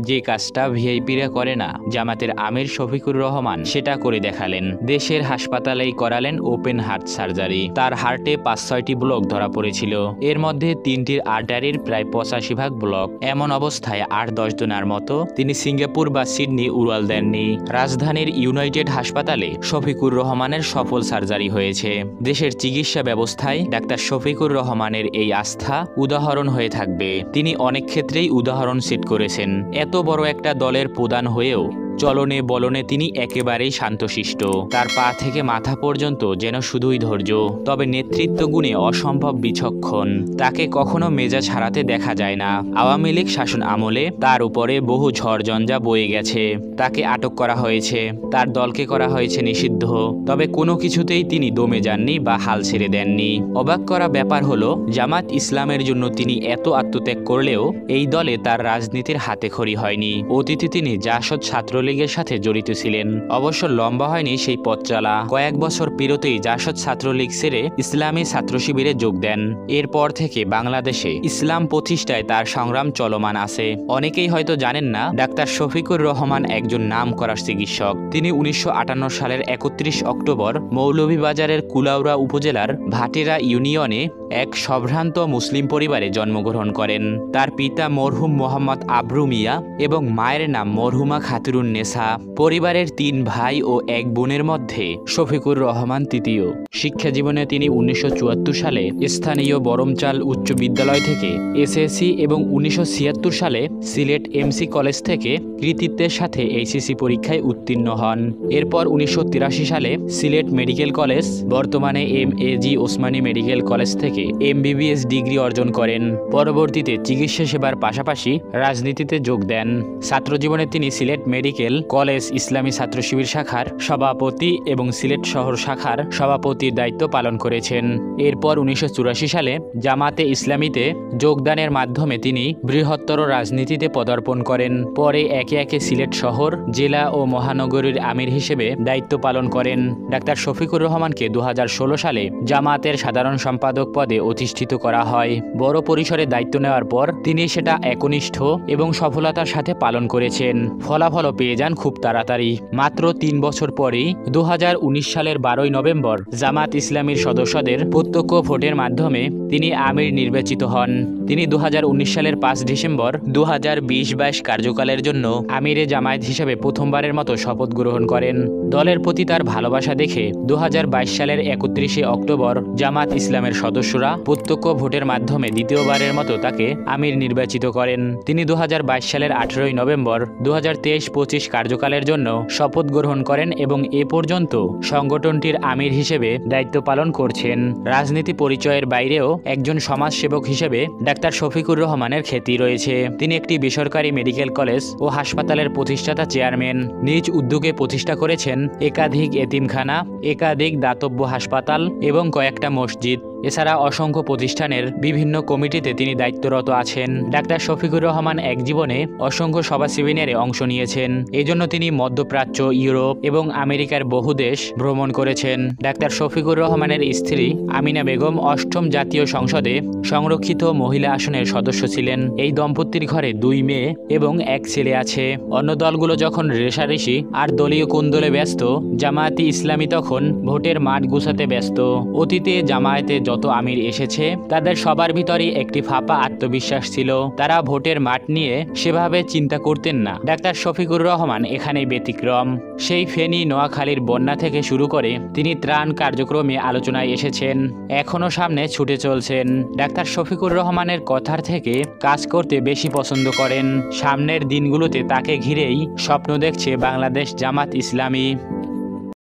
যে কাজটা ভিআইপিরা করে না, জামাতের আমির শফিকুর রহমান সেটা করে দেখালেন। দেশের হাসপাতালেই করালেন ওপেন হার্ট সার্জারি। তার হার্টে ৫-৬টি ব্লক ধরা পড়েছিল, এর মধ্যে 3টির আর্টারির প্রায় ৮৫% ব্লক। এমন অবস্থায় ৮-১০ জনের মতো তিনি সিঙ্গাপুর বা সিডনি উড়াল দেননি। রাজধানীর ইউনাইটেড হাসপাতালে শফিকুর রহমানের সফল সার্জারি হয়েছে। দেশের চিকিৎসা ব্যবস্থায় ডাক্তার শফিকুর রহমানের এই আস্থা উদাহরণ হয়ে থাকবে। তিনি অনেক ক্ষেত্রেই উদাহরণ সেট করেছেন। এত বড় একটা দলের প্রধান হয়েও চলনে বলনে তিনি একেবারেই শান্তশিষ্ট। তার পা থেকে মাথা পর্যন্ত যেন শুধুই ধৈর্য, তবে নেতৃত্ব গুণে অসম্ভব বিচক্ষণ। তাকে কখনো মেজাজ হারাতে দেখা যায় না। আওয়ামী লীগ শাসন আমলে তার উপরে বহু ঝড়ঝঞ্ঝা বয়ে গেছে। তাকে আটক করা হয়েছে, তার দলকে করা হয়েছে নিষিদ্ধ, তবে কোনো কিছুতেই তিনি দমে যাননি বা হাল ছেড়ে দেননি। অবাক করা ব্যাপার হলো, জামাত ইসলামের জন্য তিনি এত আত্মত্যাগ করলেও এই দলে তার রাজনীতির হাতেখড়ি হয়নি। অতীতে তিনি জাসদ ছাত্রলীগের সাথে জড়িত ছিলেন। অবশ্য লম্বা হয়নি সেই পথ চলা। কয়েক বছর পেরোতেই জাসদ ছাত্রলীগ ছেড়ে ইসলামী ছাত্র শিবিরে যোগ দেন। এরপর থেকে বাংলাদেশে ইসলাম প্রতিষ্ঠায় তার সংগ্রাম চলমান আছে। অনেকেই হয়তো জানেন না, ডাক্তার শফিকুর রহমান একজন নামকরা চিকিৎসক। তিনি ১৯৫৮ সালের ৩১ অক্টোবর মৌলভীবাজারের কুলাউড়া উপজেলার ভাটেরা ইউনিয়নে এক সম্ভ্রান্ত মুসলিম পরিবারে জন্মগ্রহণ করেন। তার পিতা মরহুম মোহাম্মদ আবরু মিয়া এবং মায়ের নাম মরহুমা খাতুরুন নেসা। পরিবারের ৩ ভাই ও ১ বোনের মধ্যে শফিকুর রহমান তৃতীয়। শিক্ষা জীবনে তিনি ১৯৭৪ সালে স্থানীয় বরমচাল উচ্চ বিদ্যালয় থেকে এসএসসি এবং ১৯৭৬ সালে সিলেট এমসি কলেজ থেকে কৃতিত্বের সাথে এইচএসসি পরীক্ষায় উত্তীর্ণ হন। এরপর ১৯৮৩ সালে সিলেট মেডিকেল কলেজ, বর্তমানে এমএজি ওসমানী মেডিকেল কলেজ থেকে এমবিবিএস ডিগ্রি অর্জন করেন। পরবর্তীতে চিকিৎসা সেবার পাশাপাশি রাজনীতিতে যোগ দেন। ছাত্রজীবনে তিনি সিলেট মেডিকেল কলেজ ইসলামী ছাত্র শিবির শাখার সভাপতি এবং সিলেট শহর শাখার সভাপতির দায়িত্ব পালন করেছেন। এরপর ১৯৮৪ সালে জামাতে ইসলামীতে যোগদানের মাধ্যমে তিনি বৃহত্তর রাজনীতিতে পদার্পণ করেন। পরে একে একে সিলেট শহর, জেলা ও মহানগরীর আমির হিসেবে দায়িত্ব পালন করেন। ডাক্তার শফিকুর রহমানকে ২০১৬ সালে জামাতের সাধারণ সম্পাদক পদে অধিষ্ঠিত করা হয়। বড় পরিসরে দায়িত্ব নেওয়ার পর তিনি সেটা একনিষ্ঠ এবং সফলতার সাথে পালন করেছেন। ফলাফলও পেয়ে যান খুব তাড়াতাড়ি। মাত্র ৩ বছর পরেই ২০১৯ সালের ১২ নভেম্বর জামাত ইসলামীর সদস্যদের প্রত্যক্ষ ভোটের মাধ্যমে তিনি আমির নির্বাচিত হন। তিনি ২০১৯ সালের ৫ ডিসেম্বর ২০২০-২২ কার্যকালের জন্য আমিরে জামায়াত হিসেবে প্রথমবারের মতো শপথ গ্রহণ করেন। দলের প্রতি তার ভালোবাসা দেখে ২০২২ সালের ৩১ অক্টোবর জামাত ইসলামের সদস্যরা প্রত্যক্ষ ভোটের মাধ্যমে দ্বিতীয়বারের মতো তাকে আমির নির্বাচিত করেন। তিনি ২০২২ সালের ১৮ নভেম্বর ২০২৩-২৫ কার্যকালের জন্য শপথ গ্রহণ করেন এবং এ পর্যন্ত সংগঠনটির আমির হিসেবে দায়িত্ব পালন করছেন। রাজনীতি পরিচয়ের বাইরেও একজন সমাজসেবক হিসেবে ডাক্তার শফিকুর রহমানের খ্যাতি রয়েছে। তিনি একটি বেসরকারি মেডিকেল কলেজ ও হাসপাতালের প্রতিষ্ঠাতা চেয়ারম্যান। নিজ উদ্যোগে প্রতিষ্ঠা করেছেন একাধিক এতিমখানা, একাধিক দাতব্য হাসপাতাল এবং কয়েকটা মসজিদ। এছাড়া অসংখ্য প্রতিষ্ঠানের বিভিন্ন কমিটিতে তিনি দায়িত্বরত আছেন। ডাক্তার শফিকুর রহমান এক জীবনে অসংখ্য সভা সেমিনারে অংশ নিয়েছেন। এজন্য তিনি মধ্যপ্রাচ্য, ইউরোপ এবং আমেরিকার বহু দেশ ভ্রমণ করেছেন। ডাক্তার শফিকুর রহমানের স্ত্রী আমিনা বেগম ৮ম জাতীয় সংসদে সংরক্ষিত মহিলা আসনের সদস্য ছিলেন। এই দম্পতির ঘরে 2 মেয়ে এবং 1 ছেলে আছে। অন্য দলগুলো যখন রেষারেষি আর দলীয় কোন্দলে ব্যস্ত, জামায়াতে ইসলামী তখন ভোটের মাঠ গুছাতে ব্যস্ত। অতীতে জামায়াতে যত আমির এসেছে তাদের সবার ভিতরেই একটি ফাঁপা আত্মবিশ্বাস ছিল। তারা ভোটের মাঠ নিয়ে সেভাবে চিন্তা করতেন না। ডাক্তার শফিকুর রহমান এখানেই ব্যতিক্রম। সেই ফেনী, নোয়াখালীর বন্যা থেকে শুরু করে তিনি ত্রাণ কার্যক্রমে আলোচনায় এসেছেন, এখনো সামনে ছুটে চলছেন। ডাক্তার শফিকুর রহমানের কথার থেকে কাজ করতে বেশি পছন্দ করেন। সামনের দিনগুলোতে তাকে ঘিরেই স্বপ্ন দেখছে বাংলাদেশ জামাত ইসলামী।